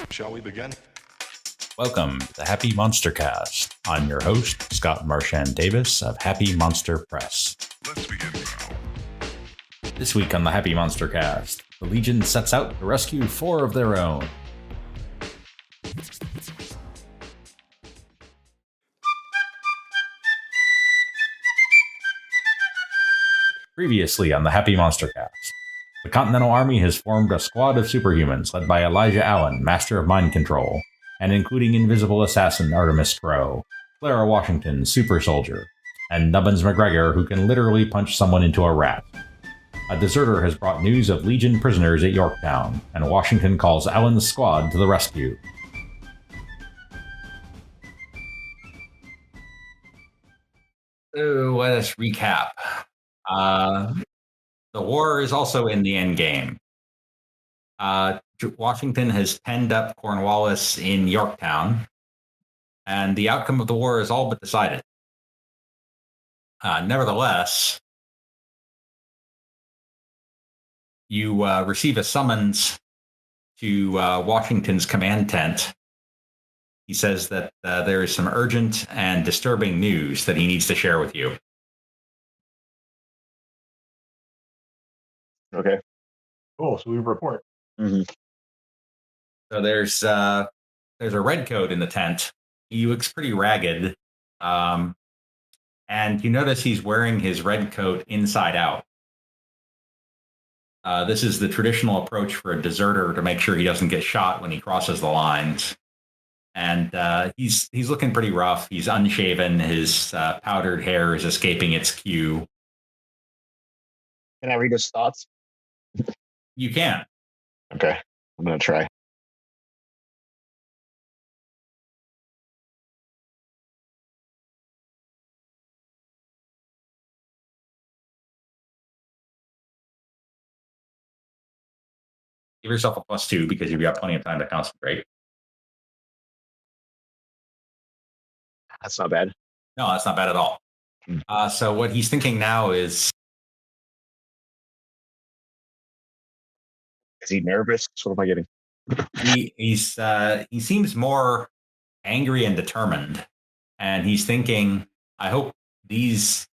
Shall we begin? Welcome to the Happy MonsterCast. I'm your host, Scott Marchand Davis of Happy Monster Press. Let's begin now. This week on the Happy MonsterCast, the Legion sets out to rescue 4 of their own. Previously on the Happy MonsterCast, the Continental Army has formed a squad of superhumans led by Elijah Allen, Master of Mind Control, and including Invisible Assassin Artemis Crow, Clara Washington, Super Soldier, and Nubbins McGregor, who can literally punch someone into a rat. A deserter has brought news of Legion prisoners at Yorktown, and Washington calls Allen's squad to the rescue. So let us recap. The war is also in the endgame. Washington has penned up Cornwallis in Yorktown, and the outcome of the war is all but decided. Nevertheless, you receive a summons to Washington's command tent. He says that there is some urgent and disturbing news that he needs to share with you. Okay. Cool. So we report. Mm-hmm. So there's a redcoat in the tent. He looks pretty ragged, and you notice he's wearing his red coat inside out. This is the traditional approach for a deserter to make sure he doesn't get shot when he crosses the lines. And he's looking pretty rough. He's unshaven. His powdered hair is escaping its cue. Can I read his thoughts? You can. Okay. I'm going to try. Give yourself a +2 because you've got plenty of time to concentrate. That's not bad. No, that's not bad at all. So what he's thinking now is he nervous? What am I getting? he seems more angry and determined, and he's thinking, I hope these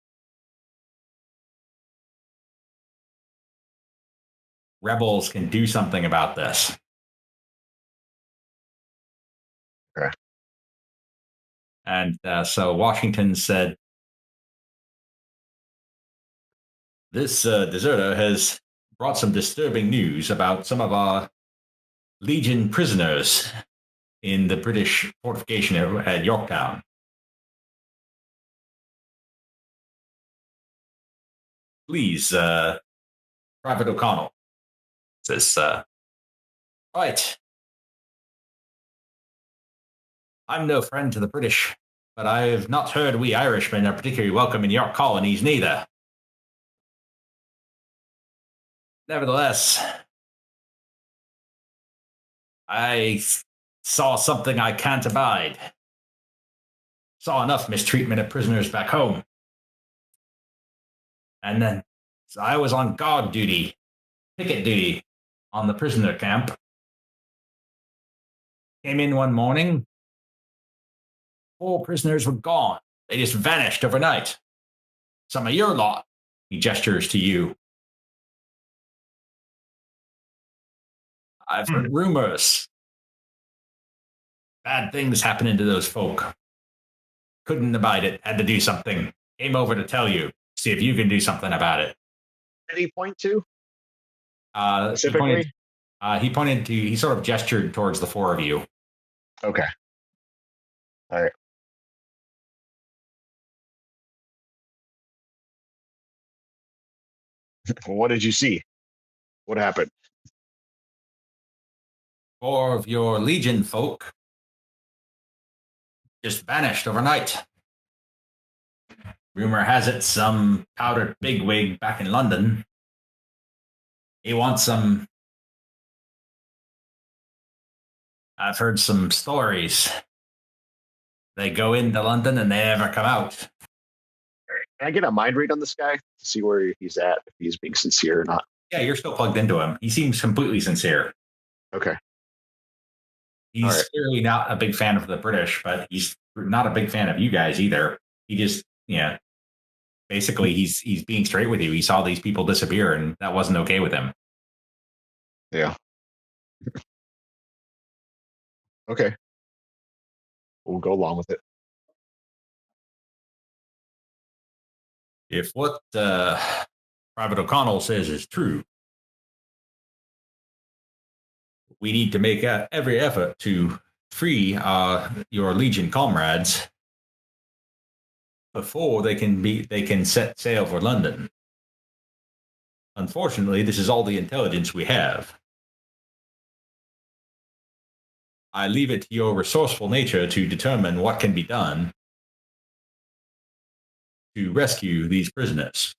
rebels can do something about this. Okay. And so Washington said, this deserter has brought some disturbing news about some of our Legion prisoners in the British fortification at Yorktown. Please, Private O'Connell says, right. I'm no friend to the British, but I've not heard we Irishmen are particularly welcome in York colonies neither. Nevertheless, I saw something I can't abide. Saw enough mistreatment of prisoners back home. And then so I was on guard duty, picket duty, on the prisoner camp. Came in one morning. 4 prisoners were gone. They just vanished overnight. Some of your lot. He gestures to you. I've heard rumors. Bad things happening to those folk. Couldn't abide it. Had to do something. Came over to tell you. See if you can do something about it. Did he point to? Specifically? He sort of gestured towards the 4 of you. Okay. All right. What did you see? What happened? 4 of your Legion folk just vanished overnight. Rumor has it some powdered bigwig back in London. He wants some. I've heard some stories. They go into London and they never come out. Can I get a mind read on this guy to see where he's at, if he's being sincere or not? Yeah, you're still plugged into him. He seems completely sincere. Okay. He's All right. clearly not a big fan of the British, but he's not a big fan of you guys either. He just, basically he's being straight with you. He saw these people disappear, and that wasn't okay with him. Yeah. Okay. We'll go along with it. If what Private O'Connell says is true, we need to make every effort to free your Legion comrades before they can set sail for London. Unfortunately, this is all the intelligence we have. I leave it to your resourceful nature to determine what can be done to rescue these prisoners.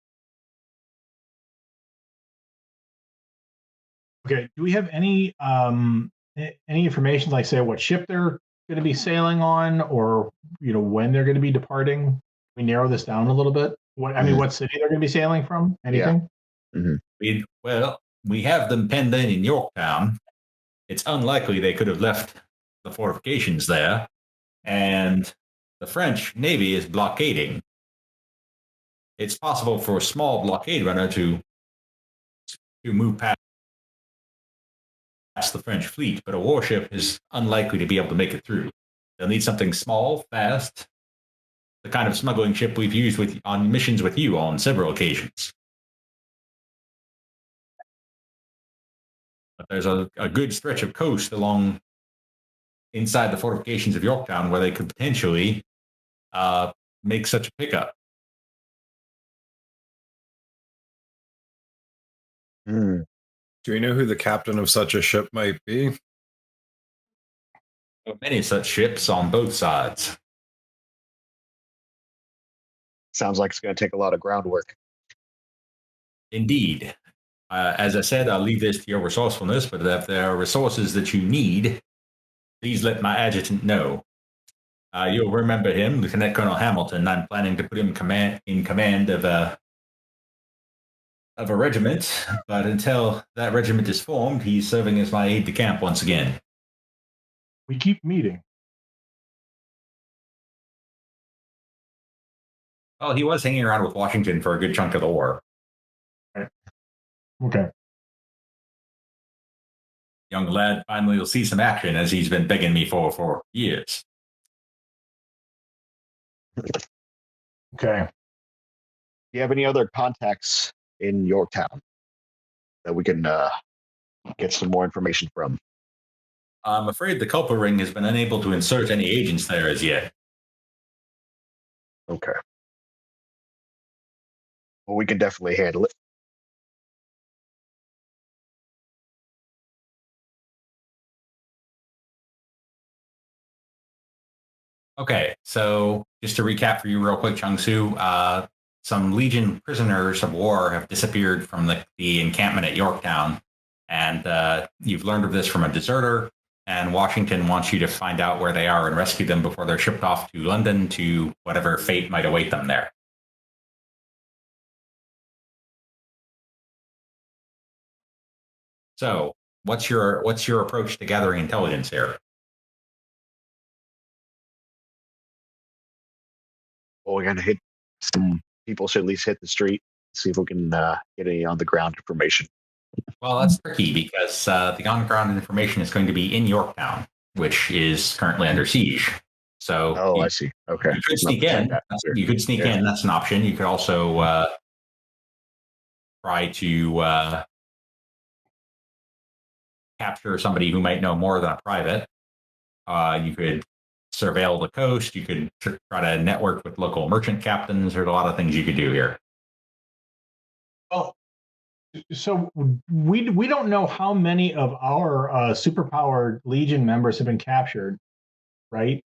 Okay. Do we have any information, like say what ship they're going to be sailing on, or when they're going to be departing? Can we narrow this down a little bit? What city they're going to be sailing from? Anything? Yeah. We have them penned in Yorktown. It's unlikely they could have left the fortifications there, and the French Navy is blockading. It's possible for a small blockade runner to move past the French fleet, but a warship is unlikely to be able to make it through. They'll need something small, fast, the kind of smuggling ship we've used on missions with you on several occasions. But there's a good stretch of coast along inside the fortifications of Yorktown where they could potentially make such a pickup. Mm. Do we know who the captain of such a ship might be? There are many such ships on both sides. Sounds like it's going to take a lot of groundwork. Indeed. As I said, I'll leave this to your resourcefulness, but if there are resources that you need, please let my adjutant know. You'll remember him, Lieutenant Colonel Hamilton. I'm planning to put him in command of a regiment, but until that regiment is formed, he's serving as my aide-de-camp once again. We keep meeting. Well, he was hanging around with Washington for a good chunk of the war. Right. Okay. Young lad finally will see some action, as he's been begging me for years. Okay. Do you have any other contacts in Yorktown that we can get some more information from? I'm afraid the Culper Ring has been unable to insert any agents there as yet. Okay. Well, we can definitely handle it. Okay, so just to recap for you real quick, Jung Soo, some Legion prisoners of war have disappeared from the encampment at Yorktown, and you've learned of this from a deserter, and Washington wants you to find out where they are and rescue them before they're shipped off to London to whatever fate might await them there. So, what's your approach to gathering intelligence here? Well, we're going to hit some people should at least hit the street, see if we can get any on the ground information. Well, that's tricky because the on-ground information is going to be in Yorktown, which is currently under siege. So, I see. Okay. You could sneak in. In. That's an option. You could also try to capture somebody who might know more than a private. You could surveil the coast. You could try to network with local merchant captains. There's a lot of things you could do here. Oh, so we don't know how many of our superpowered Legion members have been captured, right?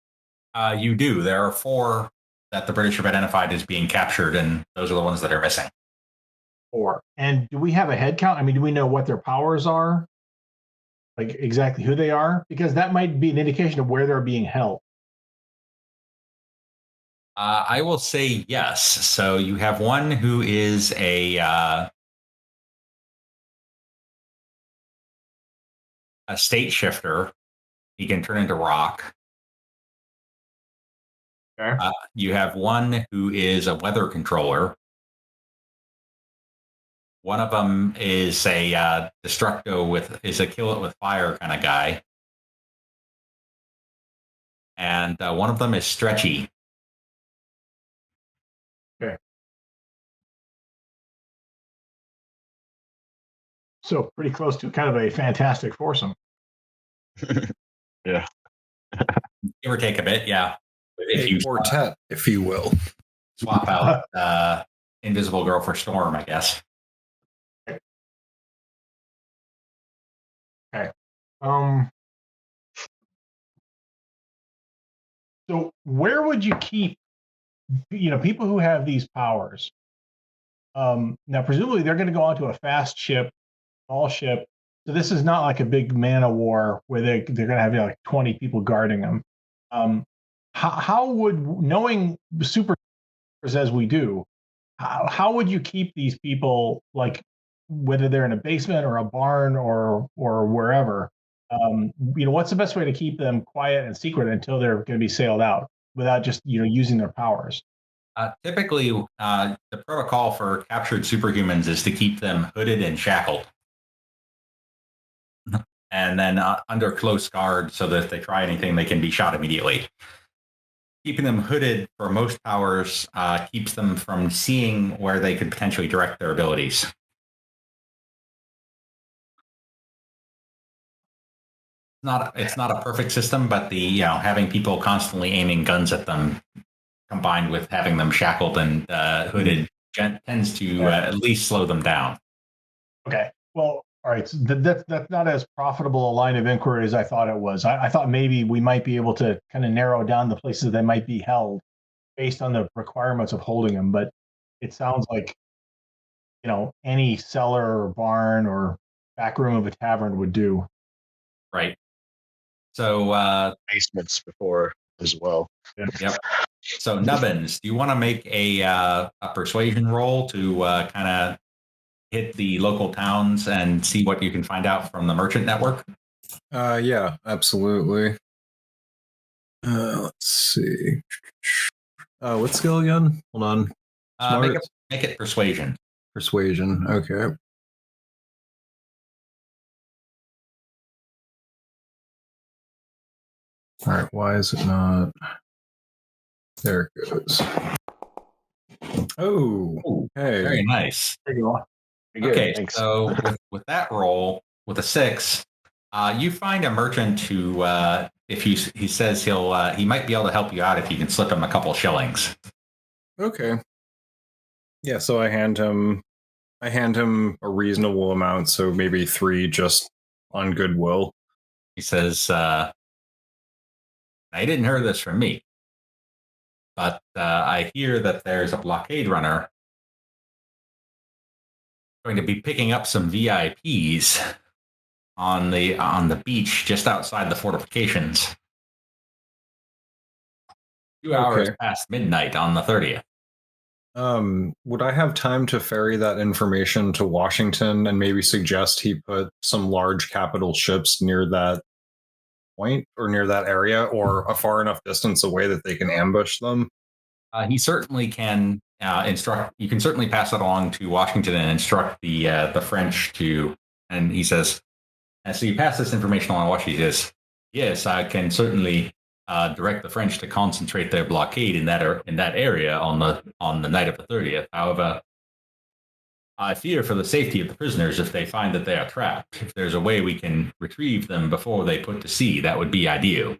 You do. There are 4 that the British have identified as being captured, and those are the ones that are missing. 4. And do we have a head count? I mean, do we know what their powers are? Like exactly who they are? Because that might be an indication of where they're being held. I will say yes. So you have one who is a a state shifter. He can turn into rock. Okay. You have one who is a weather controller. One of them is a destructo is a kill it with fire kind of guy. And one of them is stretchy. Okay. So pretty close to kind of a fantastic foursome. Yeah. Give or take a bit, yeah. If A you quartet, if you will. swap out Invisible Girl for Storm, I guess. Okay. So where would you keep, people who have these powers? Now, presumably they're going to go onto a fast ship, small ship. So this is not like a big man of war where they're going to have like 20 people guarding them. How would, knowing super as we do, how would you keep these people, like whether they're in a basement or a barn or wherever? What's the best way to keep them quiet and secret until they're going to be sailed out without just using their powers? Typically, the protocol for captured superhumans is to keep them hooded and shackled. And then under close guard so that if they try anything, they can be shot immediately. Keeping them hooded for most powers keeps them from seeing where they could potentially direct their abilities. It's not a perfect system, but the having people constantly aiming guns at them, combined with having them shackled and hooded, tends to at least slow them down. Okay. Well, all right. So that's not as profitable a line of inquiry as I thought it was. I thought maybe we might be able to kind of narrow down the places that might be held based on the requirements of holding them. But it sounds like, any cellar or barn or back room of a tavern would do. Right. So Basements before as well. Yep. So Nubbins, do you want to make a persuasion roll to kind of hit the local towns and see what you can find out from the merchant network? Yeah, absolutely. Let's see. What skill again? Hold on. Make it persuasion. Persuasion. Okay. All right. Why is it not? There it goes. Oh, hey. Very nice. There you go. Okay, Thanks. so with that roll, with a 6, you find a merchant who, if he says he might be able to help you out if you can slip him a couple shillings. Okay. Yeah, so I hand him a reasonable amount, so maybe 3 just on goodwill. He says, "I didn't hear this from me, but I hear that there's a blockade runner going to be picking up some VIPs on the beach just outside the fortifications. 2 hours past midnight on the 30th. Would I have time to ferry that information to Washington and maybe suggest he put some large capital ships near that point or near that area or a far enough distance away that they can ambush them? He certainly can instruct. You can certainly pass it along to Washington and instruct the French to. And he says, and so you pass this information along to Washington. He says, yes, I can certainly direct the French to concentrate their blockade in that area on the night of the 30th. However, I fear for the safety of the prisoners if they find that they are trapped. If there's a way we can retrieve them before they put to sea, that would be ideal.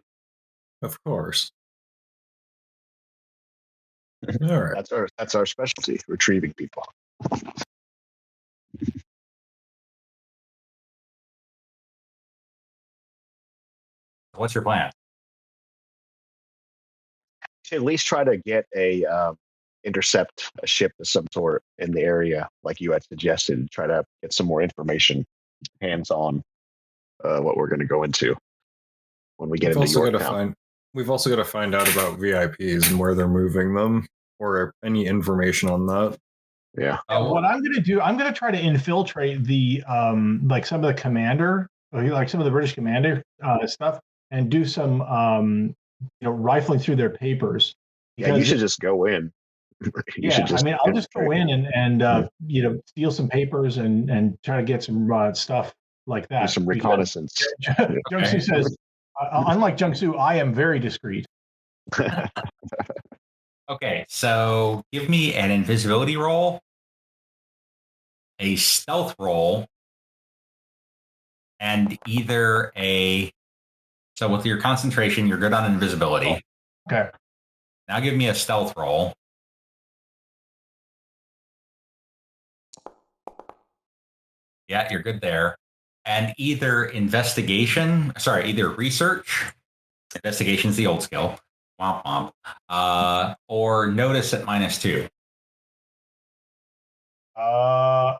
Of course. All right. That's our specialty, retrieving people. What's your plan? To at least try to get intercept a ship of some sort in the area, like you had suggested, and try to get some more information, hands-on, what we're going to go into when we get into Yorktown. We've also got to find out about VIPs and where they're moving them, or any information on that. Yeah. What I'm going to do, I'm going to try to infiltrate the like some of the commander like some of the British commander stuff, and do some rifling through their papers. Yeah, you should just go in. You should just I'll just go in and Yeah. steal some papers and try to get some stuff like that. do some reconnaissance. Jung Soo says, unlike Jung Soo, I am very discreet. Okay, so give me an invisibility roll, a stealth roll, and either a. So with your concentration, you're good on invisibility. Okay. Now give me a stealth roll. Yeah, you're good there. And either either research. Investigation's the old skill. Womp womp. Or notice at -2.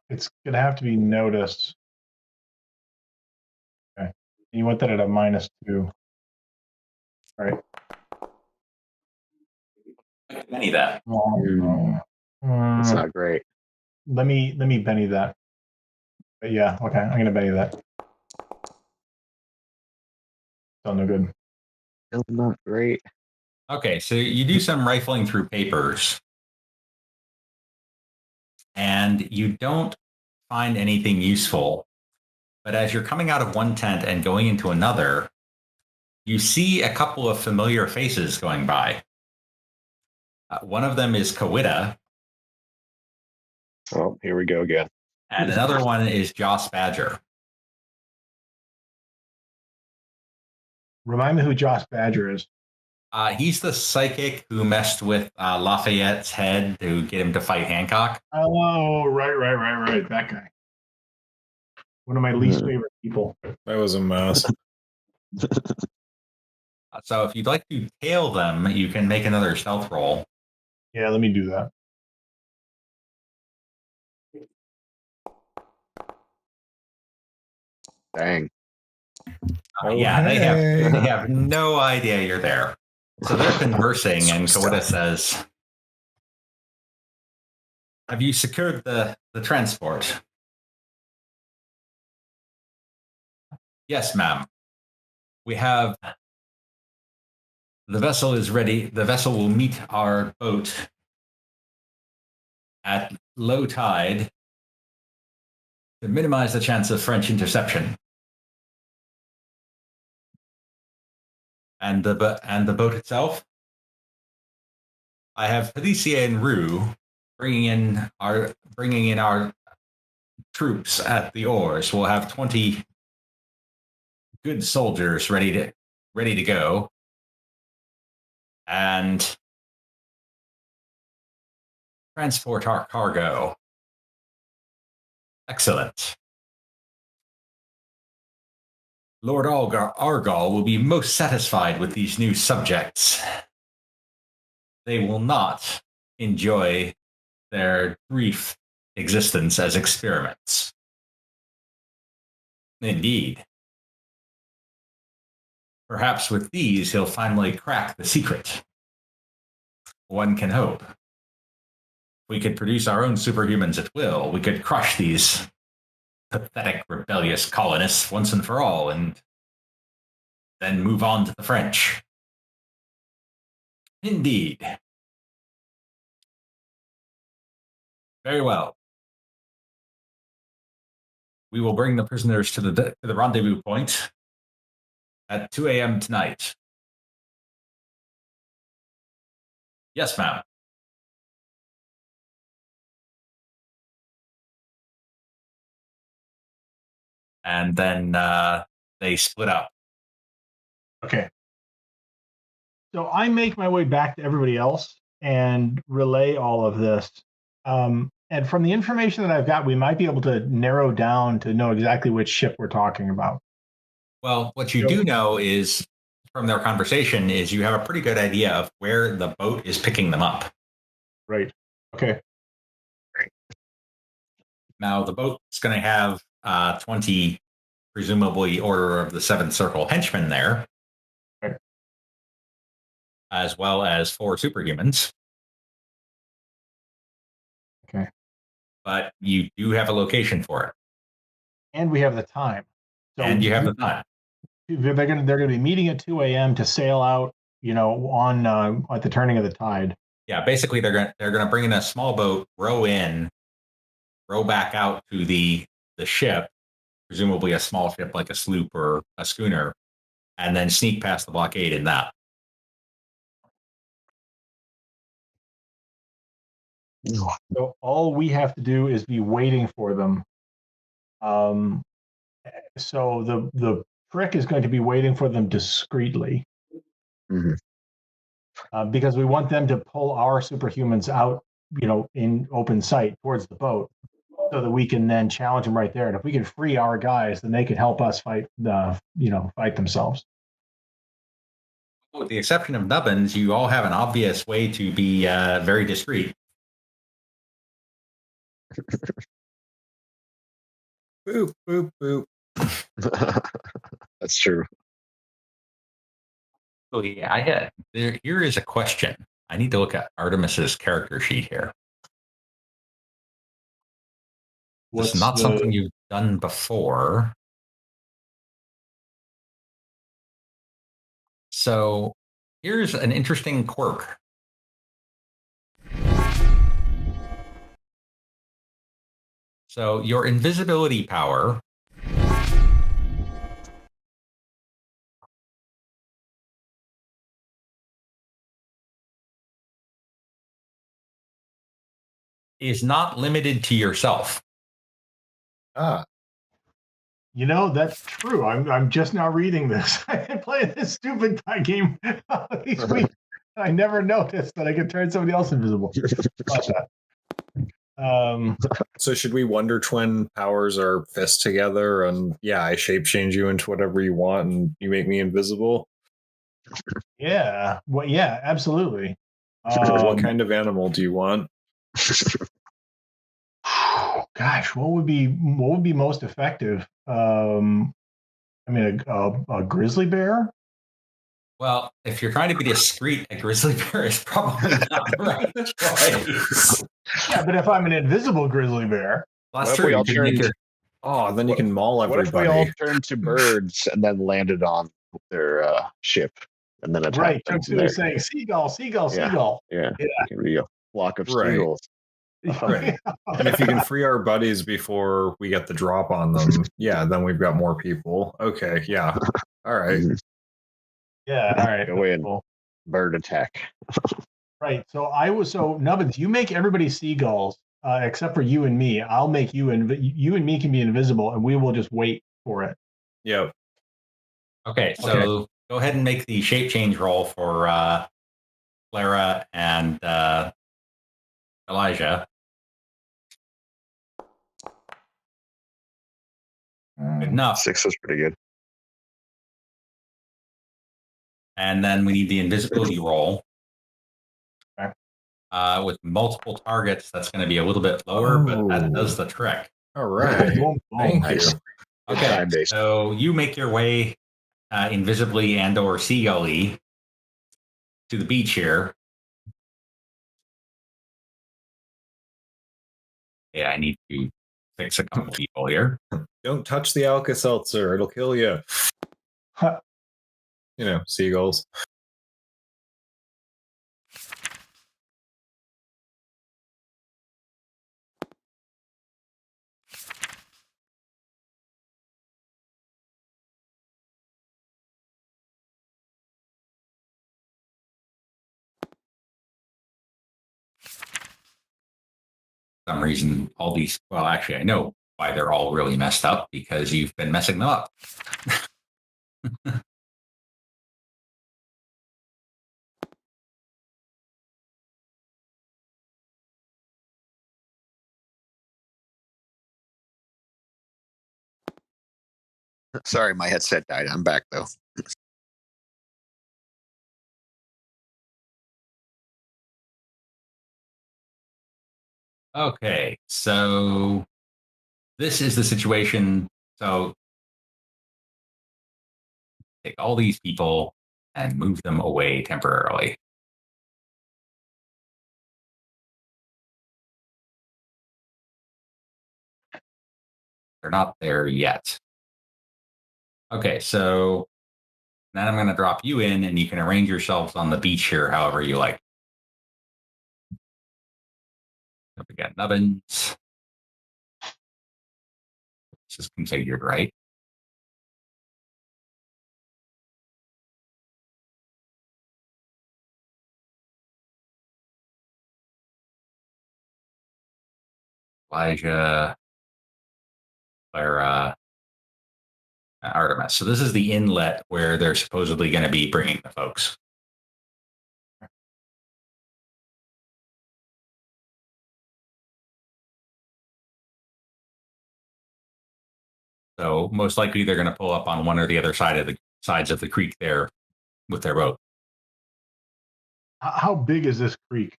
It's gonna have to be noticed. Okay. You want that at a -2. All right. Benny that. It's not great. Let me Benny that. But yeah, okay, I'm gonna Benny that. Still no good. Still not great. Okay, so you do some rifling through papers, and you don't find anything useful. But as you're coming out of one tent and going into another, you see a couple of familiar faces going by. One of them is Kawita. Oh, here we go again. And another one is Joss Badger. Remind me who Joss Badger is. He's the psychic who messed with Lafayette's head to get him to fight Hancock. Oh, right. That guy. One of my least favorite people. That was a mess. So if you'd like to tail them, you can make another stealth roll. Yeah, let me do that. Dang. Yeah, they have no idea you're there. So they're conversing, and Kawita says, "Have you secured the transport?" "Yes, ma'am. We have. The vessel is ready. The vessel will meet our boat at low tide to minimize the chance of French interception." And the boat itself? "I have Felicia and Rue bringing in our troops at the oars. We'll have 20 good soldiers ready to go, and transport our cargo." "Excellent. Lord Argall will be most satisfied with these new subjects. They will not enjoy their brief existence as experiments." "Indeed. Perhaps with these he'll finally crack the secret. One can hope. If we could produce our own superhumans at will, we could crush these pathetic, rebellious colonists once and for all, and then move on to the French." "Indeed. Very well. We will bring the prisoners to the rendezvous point at 2 a.m. tonight." "Yes, ma'am." And then they split up. Okay. So I make my way back to everybody else and relay all of this. And from the information that I've got, we might be able to narrow down to know exactly which ship we're talking about. Well, what you do know is, from their conversation, is you have a pretty good idea of where the boat is picking them up. Right. Okay. Now, the boat's going to have 20, presumably Order of the Seventh Circle henchmen there, right, as well as 4 superhumans. Okay. But you do have a location for it. And we have the time. So and you have the time. they're gonna be meeting at 2 a.m. to sail out, on at the turning of the tide. Yeah, basically they're gonna bring in a small boat, row in, row back out to the ship, presumably a small ship like a sloop or a schooner, and then sneak past the blockade in that. So all we have to do is be waiting for them. So the trick is going to be waiting for them discreetly, because we want them to pull our superhumans out, in open sight towards the boat, so that we can then challenge them right there. And if we can free our guys, then they can help us fight themselves. With the exception of Nubbins, you all have an obvious way to be very discreet. Boop, boop, boop. That's true. So yeah, here is a question. I need to look at Artemis's character sheet here. This is not something you've done before. So here's an interesting quirk. So your invisibility power is not limited to yourself. Ah, That's true. I'm just now reading this. I've been playing this stupid game these weeks. I never noticed that I could turn somebody else invisible. so should we Wonder Twin powers our fists together, and I shape change you into whatever you want, and you make me invisible? Yeah. Well, yeah, absolutely. What kind of animal do you want? Gosh, what would be most effective? A grizzly bear. Well, if you're trying to be discreet, a grizzly bear is probably not the right choice. Yeah, but if I'm an invisible grizzly bear, That's true. Then you can maul everybody. What if we all turned to birds and then landed on their ship and then attacked right? them Jung from Soo there? is saying seagull, seagull, Yeah. seagull. Yeah. Yeah. It can be a flock of Right. seagulls. Right. And if you can free our buddies before we get the drop on them, then we've got more people. Okay, yeah. All right. Yeah, all right. Go in. Cool. Bird attack. Right. So Nubbins, you make everybody seagulls, except for you and me. I'll make you you and me can be invisible, and we will just wait for it. Yep. Okay, so go ahead and make the shape change roll for Clara and Elijah. Good enough. 6 is pretty good. And then we need the invisibility roll. Okay. With multiple targets, that's going to be a little bit lower, but that does the trick. All right. Thank Nice. you. Okay, Time-based. so you make your way invisibly and or seagull-y to the beach here. Yeah, I need to fix a couple people here. Don't touch the Alka-Seltzer. It'll kill you. Seagulls. For some reason, all these, well, actually, I know why they're all really messed up, because you've been messing them up. Sorry, my headset died. I'm back though. Okay, so this is the situation. So take all these people and move them away temporarily. They're not there yet. Okay, so then I'm going to drop you in, and you can arrange yourselves on the beach here however you like. We got nubbins. This is configured right. Elijah, Clara, Artemis. So this is the inlet where they're supposedly going to be bringing the folks. So most likely they're going to pull up on one or the other sides of the creek there with their boat. How big is this creek?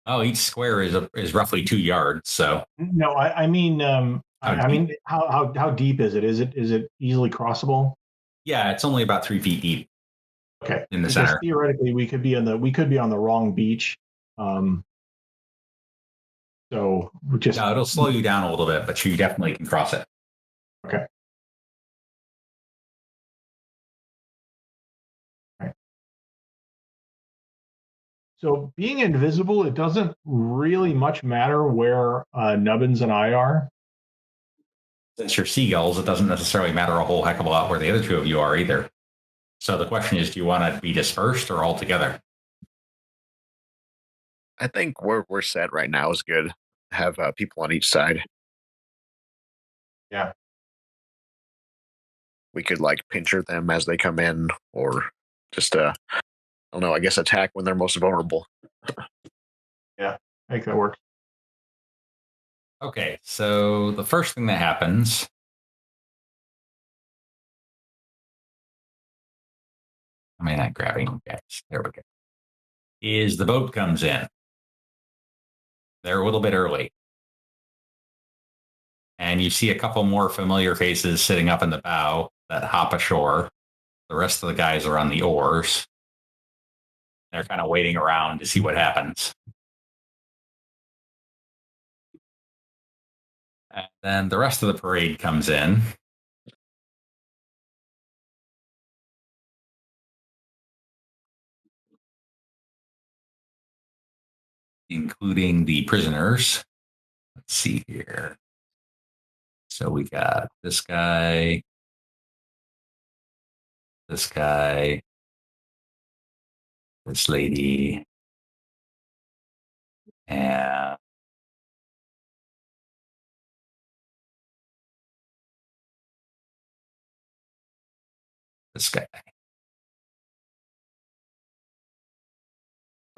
Oh, each square is roughly 2 yards. So No, I mean, how deep is it? Is it easily crossable? yeah, it's only about 3 feet deep. Okay, in the because center. theoretically we could be on the wrong beach. So we just No, it'll slow you down a little bit, but you definitely can cross it. okay. Right. So being invisible, it doesn't really much matter where Nubbins and I are. Since you're seagulls, it doesn't necessarily matter a whole heck of a lot where the other two of you are either. So the question is, do you want to be dispersed or all together? I think where we're set right now is good. Have people on each side. Yeah. We could like pincher them as they come in, or just I don't know. I guess attack when they're most vulnerable. Yeah, I think that works. Okay, so the first thing that happens I mean, not grabbing guys. There we go. Is the boat comes in. They're a little bit early. And you see a couple more familiar faces sitting up in the bow that hop ashore. The rest of the guys are on the oars. They're kind of waiting around to see what happens. And then the rest of the parade comes in. Including the prisoners. Let's see here. So we got this guy, this lady, and this guy.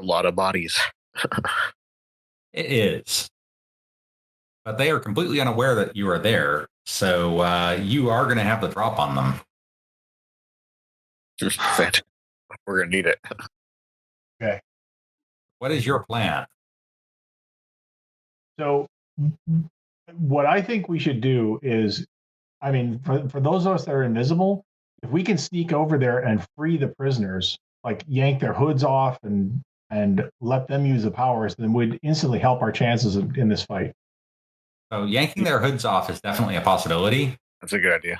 A lot of bodies. It is. But they are completely unaware that you are there. So you are going to have the drop on them. We're going to need it. Okay. What is your plan? So what I think we should do is, I mean, for those of us that are invisible, if we can sneak over there and free the prisoners, like yank their hoods off and let them use the powers, then we'd instantly help our chances in this fight. So yanking their hoods off is definitely a possibility. That's a good idea.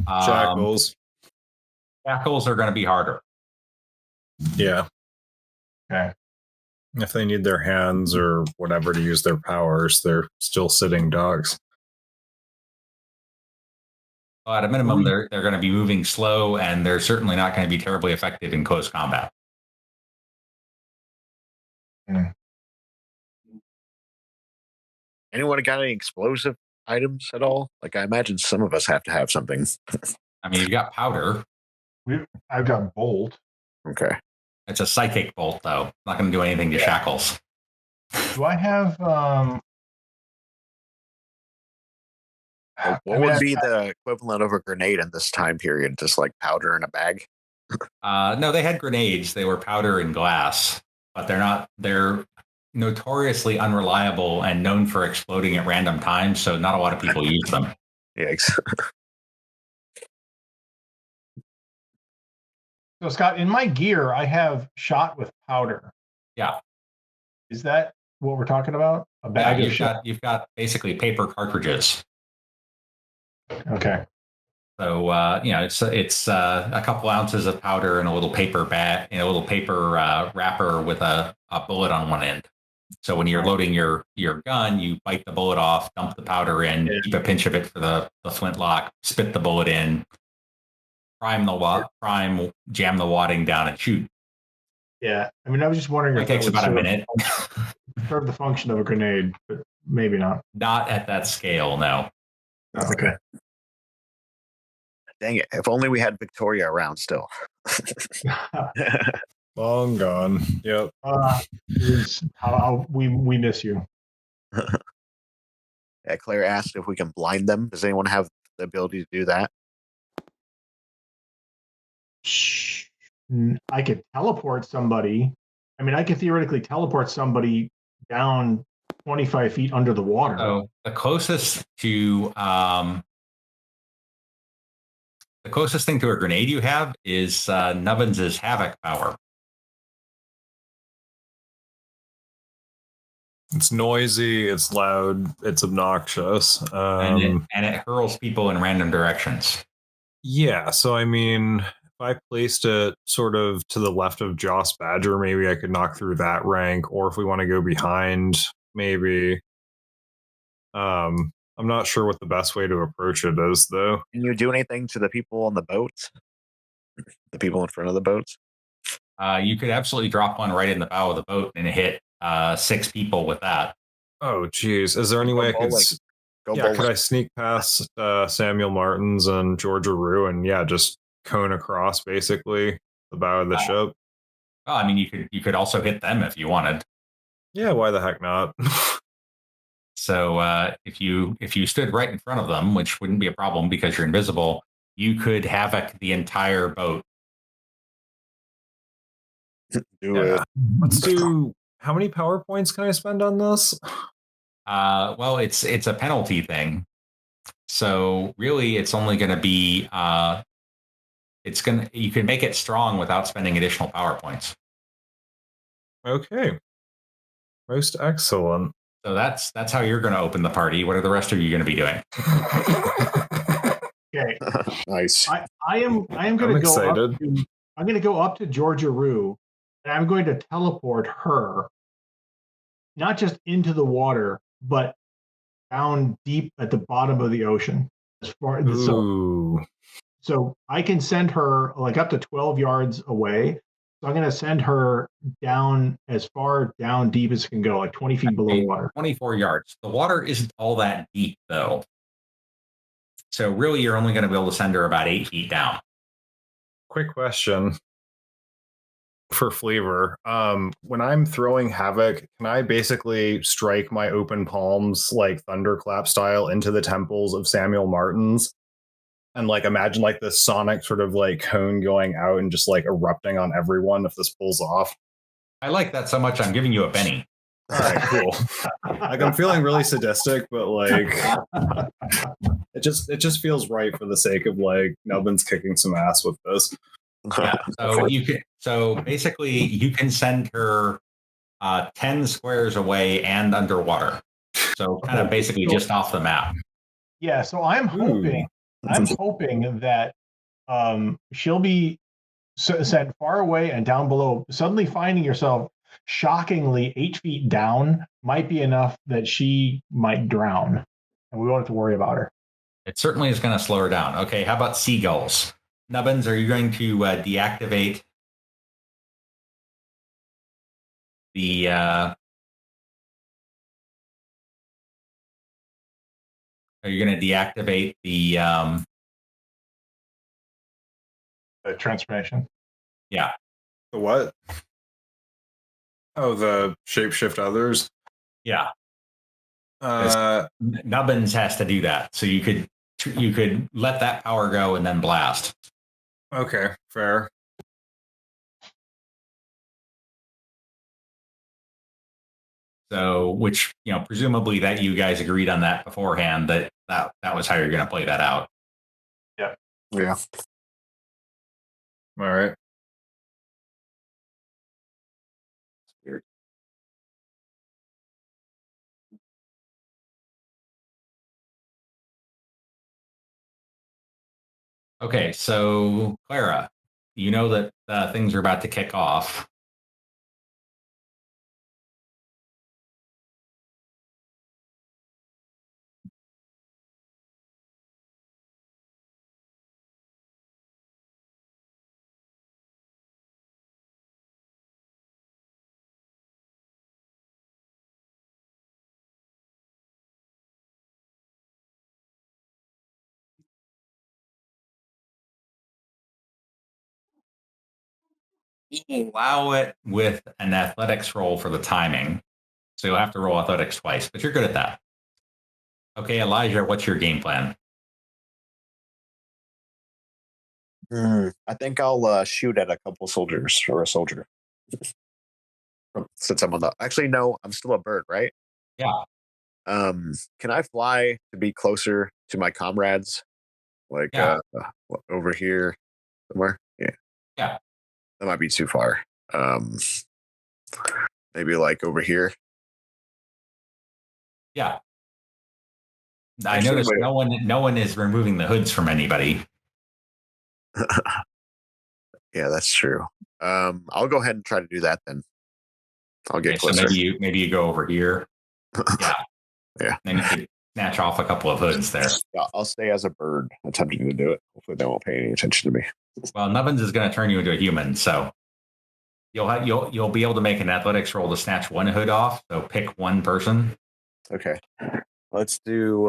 Shackles. Shackles are going to be harder. Yeah. Okay. If they need their hands or whatever to use their powers, they're still sitting dogs. Well, at a minimum, they're going to be moving slow, and they're certainly not going to be terribly effective in close combat. Mm. Anyone got any explosive items at all? Like, I imagine some of us have to have something. I mean, you've got powder. I've got bolt. Okay. It's a psychic bolt, though. Not going to do anything to Shackles. Do I have? What would be the equivalent of a grenade in this time period? Just like powder in a bag? No, they had grenades. They were powder and glass, but they're notoriously unreliable and known for exploding at random times, so not a lot of people use them. Yikes. So Scott, in my gear, I have shot with powder. Yeah. Is that what we're talking about? A bag of shot? You've got basically paper cartridges. Okay. So it's a couple ounces of powder in a little paper bag, in a little paper wrapper with a bullet on one end. So when you're loading your gun, you bite the bullet off, dump the powder in, keep a pinch of it for the flintlock, spit the bullet in, jam the wadding down, and shoot. Yeah, I mean, I was just wondering It if takes that would about a minute. serve the function of a grenade, but maybe not. Not at that scale, no. Okay. Dang it! If only we had Victoria around still. Long gone. Yep. We miss you. Yeah, Claire asked if we can blind them. Does anyone have the ability to do that? I could teleport somebody. I mean, I could theoretically teleport somebody down 25 feet under the water. So the closest thing to a grenade you have is Nubbins' Havoc power. It's noisy, it's loud, it's obnoxious. And it hurls people in random directions. Yeah, so I mean, if I placed it sort of to the left of Joss Badger, maybe I could knock through that rank, or if we want to go behind, maybe. I'm not sure what the best way to approach it is, though. Can you do anything to the people on the boats? The people in front of the boats? You could absolutely drop one right in the bow of the boat and hit 6 people with that. Oh, geez. Is there any way I could... could I sneak past Samuel Martins and Georgia Rue and, just cone across, basically, the bow of the ship? Well, I mean, you could also hit them if you wanted. Yeah, why the heck not? So if you stood right in front of them, which wouldn't be a problem because you're invisible, you could havoc the entire boat. Do it. Let's do... How many PowerPoints can I spend on this? Well, it's a penalty thing. So really, it's only going to be you can make it strong without spending additional PowerPoints. Okay. Most excellent. So that's how you're going to open the party. What are the rest of you going to be doing? Okay. Nice. I am going to go excited. I'm going to go up to Georgia Rue, and I'm going to teleport her, not just into the water, but down deep at the bottom of the ocean. So I can send her like up to 12 yards away. So I'm going to send her down as far down deep as it can go, like 20 feet below water. 24 yards. The water isn't all that deep, though. So really, you're only going to be able to send her about 8 feet down. Quick question for flavor. When I'm throwing Havoc, can I basically strike my open palms like thunderclap style into the temples of Samuel Martins? And like imagine like this sonic sort of like cone going out and just like erupting on everyone if this pulls off. I like that so much. I'm giving you a penny. All right, cool. Like I'm feeling really sadistic, but like it just feels right for the sake of like Nubbins kicking some ass with this. Yeah. So basically you can send her 10 squares away and underwater. So kind of basically just off the map. Yeah. So I'm hoping that she'll be sent far away and down below. Suddenly finding yourself shockingly 8 feet down might be enough that she might drown, and we won't have to worry about her. It certainly is going to slow her down. Okay, how about seagulls? Nubbins, are you going to deactivate the are you going to deactivate the transformation? Yeah. The what? Oh, the shapeshift others? Yeah. Nubbins has to do that. So you could let that power go and then blast. Okay, fair. So, which, presumably that you guys agreed on that beforehand, that was how you're going to play that out. Yeah. Yeah. All right. Weird. Okay, so Clara, you know that things are about to kick off. Allow it with an athletics roll for the timing. So you'll have to roll athletics twice, but you're good at that. Okay, Elijah, what's your game plan? I think I'll shoot at a couple soldiers or a soldier. Since I'm on the. Actually, no, I'm still a bird, right? Yeah. Can I fly to be closer to my comrades? Like Yeah. over here somewhere? Yeah. Yeah. That might be too far. Maybe like over here. Yeah. I Actually, noticed wait. no one is removing the hoods from anybody. Yeah, that's true. I'll go ahead and try to do that then. I'll get Okay, so closer. maybe you go over here. Yeah. Yeah. Then you could snatch off a couple of hoods there. Yeah, I'll stay as a bird attempting to do it. Hopefully they won't pay any attention to me. Well, Nubbins is going to turn you into a human, so you'll be able to make an athletics roll to snatch one hood off. So pick one person. Okay. Let's do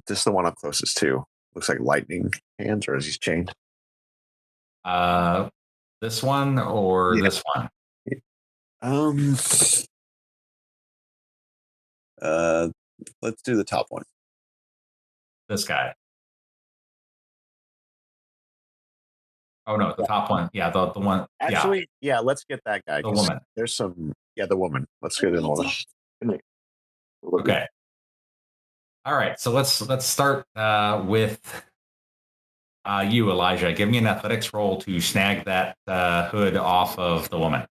this is the one I'm closest to. Looks like lightning hands, or is he chained? This one or this one? Um let's do the top one. This guy. Oh no, the top one. Yeah, the one. Actually, yeah, let's get that guy. The woman. There's some the woman. Let's get in the woman. Okay. All right, so let's start with you, Elijah. Give me an athletics roll to snag that hood off of the woman.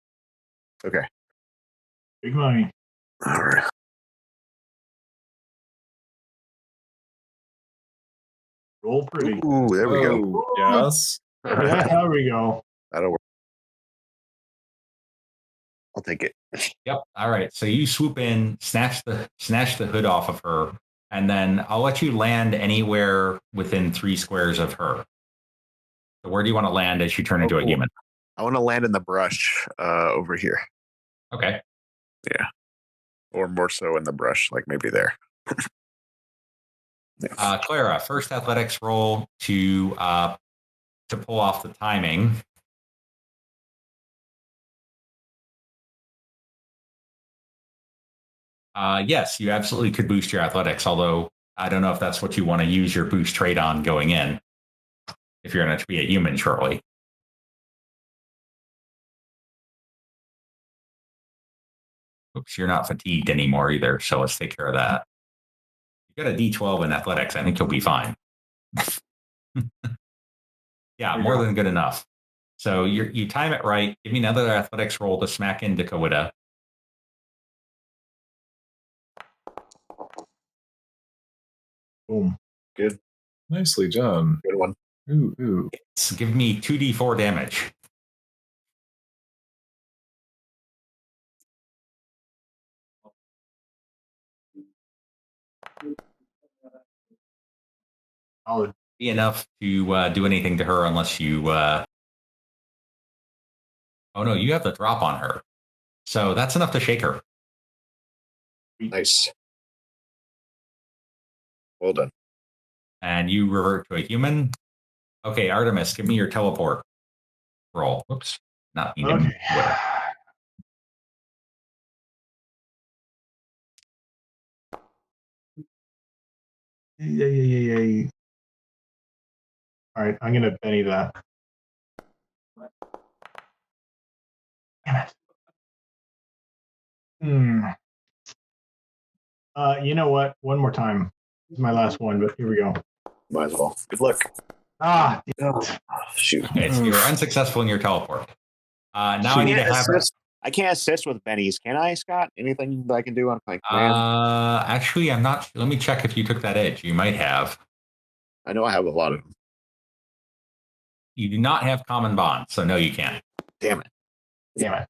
Okay. Big money. All right. Roll pretty. Ooh, there we go. Oh, yes. Yeah, there we go. That'll work. I'll take it. Yep. All right. So you swoop in, snatch the hood off of her, and then I'll let you land anywhere within 3 squares of her. So where do you want to land as you turn into a human? I want to land in the brush over here. Okay. Yeah. Or more so in the brush, like maybe there. Clara, first athletics roll to pull off the timing. Yes, you absolutely could boost your athletics, although I don't know if that's what you want to use your boost trait on going in, if you're going to be a human shortly. Oops, you're not fatigued anymore either, so let's take care of that. You got a D12 in athletics. I think you'll be fine. Yeah, more than good enough. So you time it right. Give me another athletics roll to smack into Kawita. Boom. Good. Nicely done. Good one. Ooh. So give me 2d4 damage. Solid. Be enough to do anything to her unless you. Oh no, you have the drop on her, so that's enough to shake her. Nice. Well done. And you revert to a human. Okay, Artemis, give me your teleport roll. Whoops, not even. Okay. Yeah. All right, I'm gonna Benny that. Damn it. You know what? One more time. This is my last one, but here we go. Might as well. Good luck. Oh, Shoot. Okay, so you're unsuccessful in your teleport. Now I need to have. I can't assist with bennies, can I, Scott? Anything that I can do on my command? Actually, I'm not. Let me check if you took that edge. You might have. I know I have a lot of them. You do not have common bond, so no, you can't. Damn it. Damn it.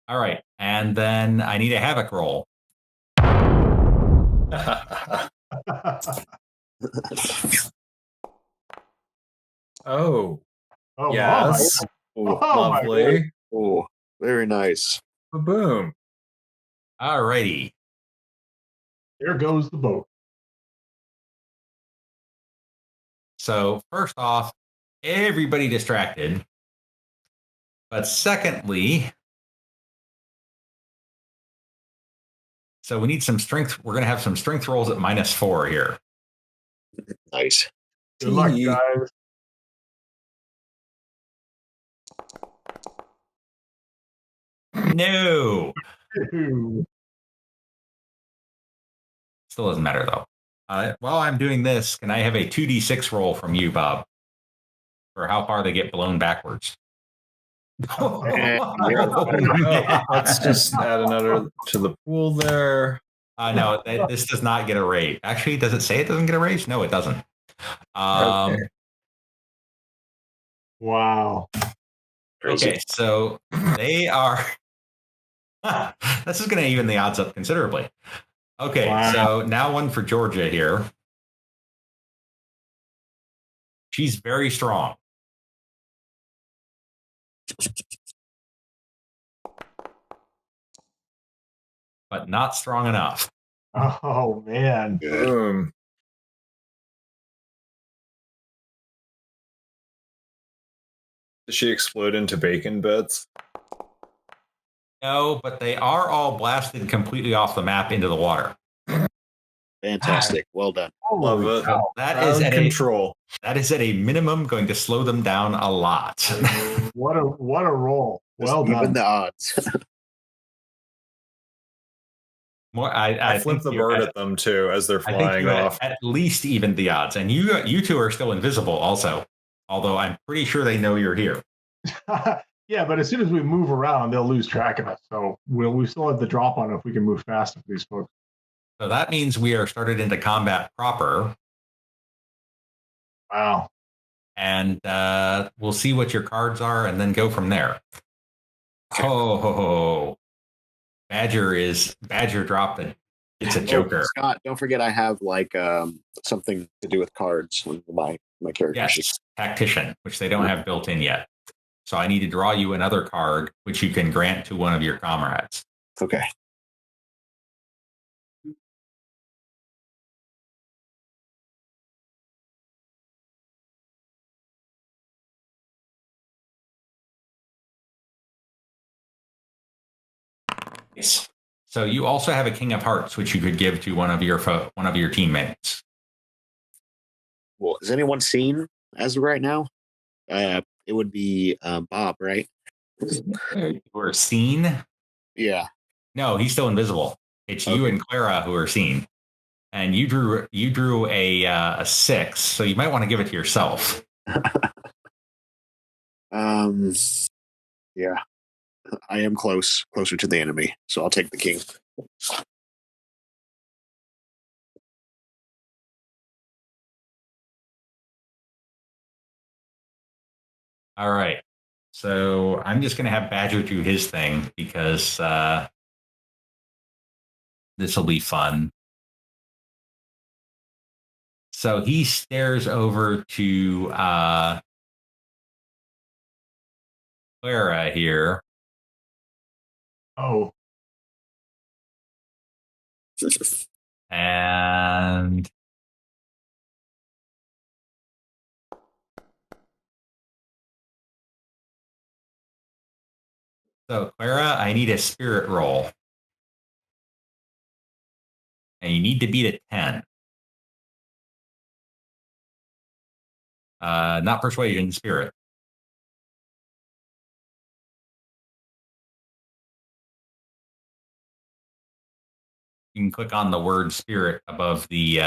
All right, and then I need a havoc roll. Oh, Oh, yes. Oh, Oh, my Lovely. oh, very nice. Boom. All righty. there goes the boat. So first off, everybody distracted. But secondly, so we need some strength. We're going to have some strength rolls at -4 here. Nice. Good luck, Gee. guys. No. Ooh. Still doesn't matter, though. While I'm doing this, can I have a 2d6 roll from you, Bob, for how far they get blown backwards? Let's just add another to the pool there. No, this does not get a raise. Actually, does it say it doesn't get a raise? No, it doesn't. Okay. Wow. Crazy. Okay, so they are. This is going to even the odds up considerably. Okay, Wow. so now one for Georgia here. She's very strong. But not strong enough. Oh, man. Good. Boom. Does she explode into bacon bits? No, but they are all blasted completely off the map into the water. Fantastic. Well done. Love it. So that Crowd is control. that is at a minimum going to slow them down a lot. What a roll. Well Just even done. the odds. More, I flip think the you're bird at them too as they're I think flying you off. at least even the odds, and you two are still invisible also. Although I'm pretty sure they know you're here. Yeah, but as soon as we move around, they'll lose track of us. So we still have the drop on if we can move fast with these folks. So that means we are started into combat proper, Wow. and we'll see what your cards are, and then go from there. Oh, Badger dropped it. It's a joker. Scott, don't forget I have like something to do with cards on my character sheet. Yes, tactician, which they don't have built in yet. So I need to draw you another card, which you can grant to one of your comrades. Okay. Yes. So you also have a King of Hearts, which you could give to one of your teammates. Well, has anyone seen as of right now? It would be Bob, right? Who are seen? Yeah. No, he's still invisible. It's you Okay. and Clara who are seen. And you drew a 6, so you might want to give it to yourself. Yeah. I am closer to the enemy, so I'll take the king. All right. So I'm just going to have Badger do his thing because this will be fun. So he stares over to Clara here. Oh. And so, Clara, I need a spirit roll. And you need to beat a 10. Not persuasion, spirit. You can click on the word spirit above the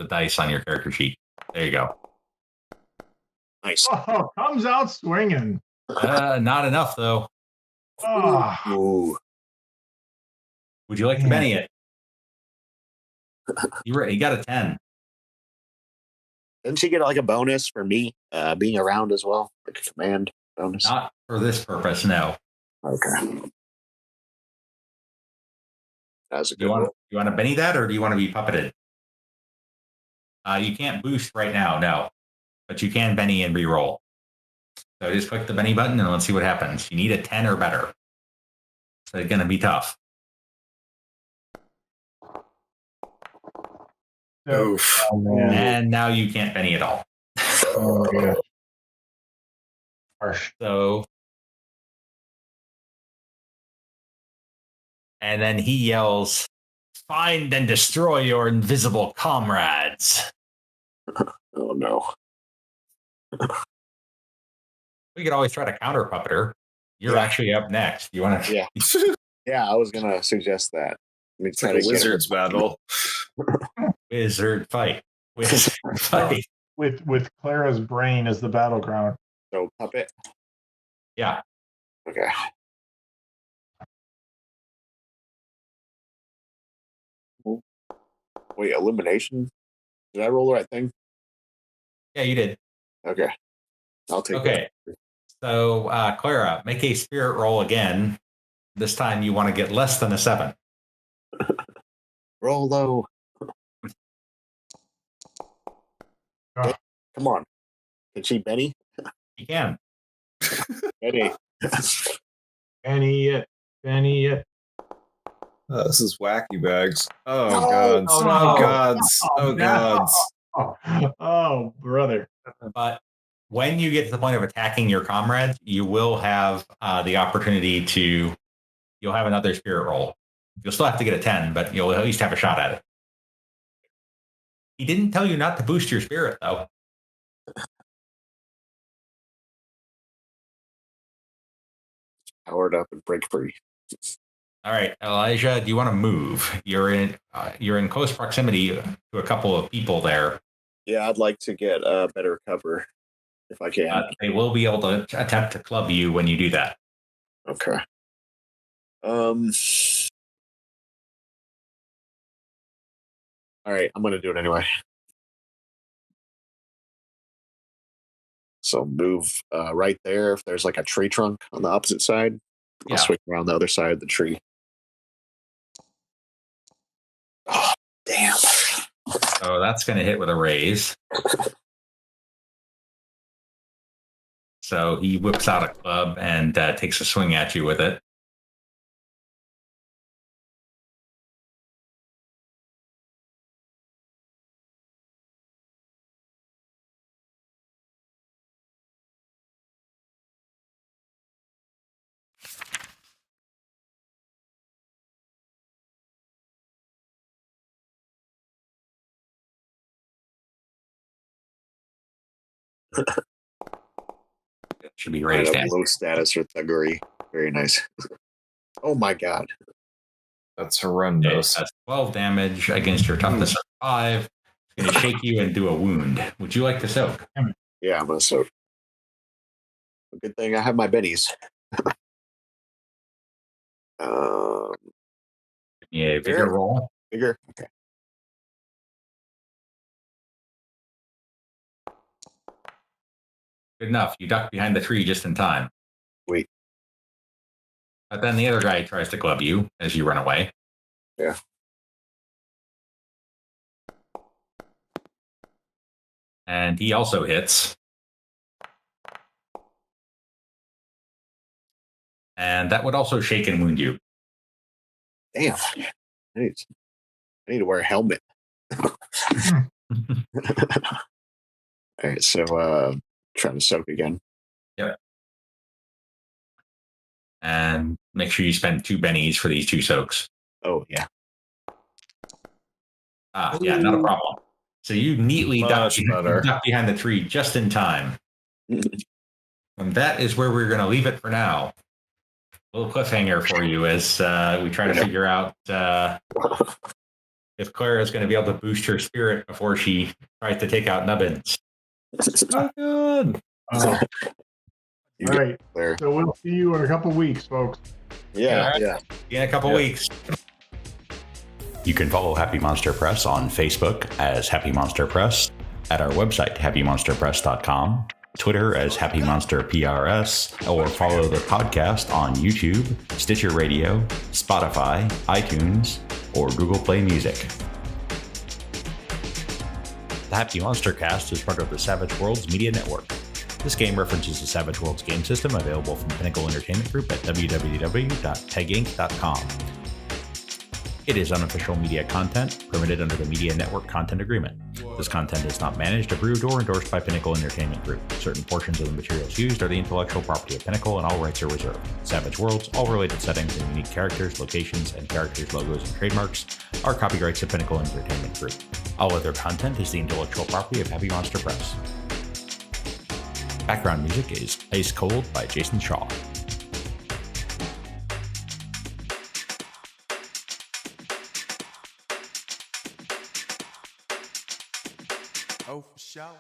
dice on your character sheet. There you go. Nice. Oh, comes out swinging. Not enough, though. Ah. Ooh. Would you like to Benny it? You got a 10. Didn't she get like a bonus for me being around as well? Like a command bonus? Not for this purpose, no. Okay. That's a You good want roll. you want to Benny that, or do you want to be puppeted? You can't boost right now, no. But you can Benny and re-roll. So just click the Benny button and let's see what happens. You need a 10 or better. So it's going to be tough. Oof. Oh, man. And now you can't Benny at all. Oh, yeah. Harsh. So, and then he yells, "Find and destroy your invisible comrades." Oh no. We could always try to counter puppeter. You're actually up next. You want to? Yeah. Yeah, I was gonna suggest that. Let me It's try like a to get wizard's battle. Wizard fight. Wizard fight. With Clara's brain as the battleground. so puppet. Yeah. Okay. Wait, elimination? Did I roll the right thing? Yeah, you did. Okay. I'll take Okay. So, Clara, make a spirit roll again. This time you want to get less than a 7. it. Roll low. Oh, Come on. Can she Benny? You can. Benny. Benny it. This is wacky bags. Oh No! gods! Oh, Oh, no. gods! Oh no. gods! Oh, brother. But when you get to the point of attacking your comrades, you will have the opportunity to, you'll have another spirit roll. You'll still have to get a 10, but you'll at least have a shot at it. He didn't tell you not to boost your spirit, though. Powered up and break free. All right, Elijah, do you want to move? You're in close proximity to a couple of people there. Yeah, I'd like to get a better cover if I can. They will be able to attempt to club you when you do that. Okay. All right, I'm gonna do it anyway. So move right there. If there's like a tree trunk on the opposite side, I'll Yeah. swing around the other side of the tree. Oh, damn. So that's going to hit with a raise. So he whips out a club and takes a swing at you with it. It should be raised. Right, low status or thuggery. Very nice. Oh my god. That's Okay, horrendous. that's 12 damage against your toughness of 5. It's going to shake you and do a wound. Would you like to soak? Yeah, I'm gonna soak. Good thing I have my bennies. Yeah, bigger roll. Bigger. Okay. Good enough. You duck behind the tree just in time. Wait. But then the other guy tries to club you as you run away. Yeah. And he also hits. And that would also shake and wound you. Damn. I need to wear a helmet. All right, so trying to soak again. Yep. And make sure you spend 2 bennies for these 2 soaks. Oh yeah. Yeah, not a problem. So you neatly duck behind the tree just in time. And that is where we're going to leave it for now. A little cliffhanger for you as we try to figure out if Clara is going to be able to boost her spirit before she tries to take out Nubbins. Oh, good. All right. There. So we'll see you in a couple weeks, folks. Yeah. See you in a couple weeks. You can follow Happy Monster Press on Facebook as Happy Monster Press, at our website, happymonsterpress.com, Twitter as HappyMonsterPRS, or follow the podcast on YouTube, Stitcher Radio, Spotify, iTunes, or Google Play Music. The Happy Monster Cast is part of the Savage Worlds Media Network. This game references the Savage Worlds game system available from Pinnacle Entertainment Group at www.peginc.com. It is unofficial media content permitted under the Media Network Content Agreement. This content is not managed, approved, or endorsed by Pinnacle Entertainment Group. Certain portions of the materials used are the intellectual property of Pinnacle and all rights are reserved. Savage Worlds, all related settings and unique characters, locations, and characters' logos and trademarks are copyrights of Pinnacle Entertainment Group. All other content is the intellectual property of Happy Monster Press. Background music is Ice Cold by Jason Shaw. Oh, for sure.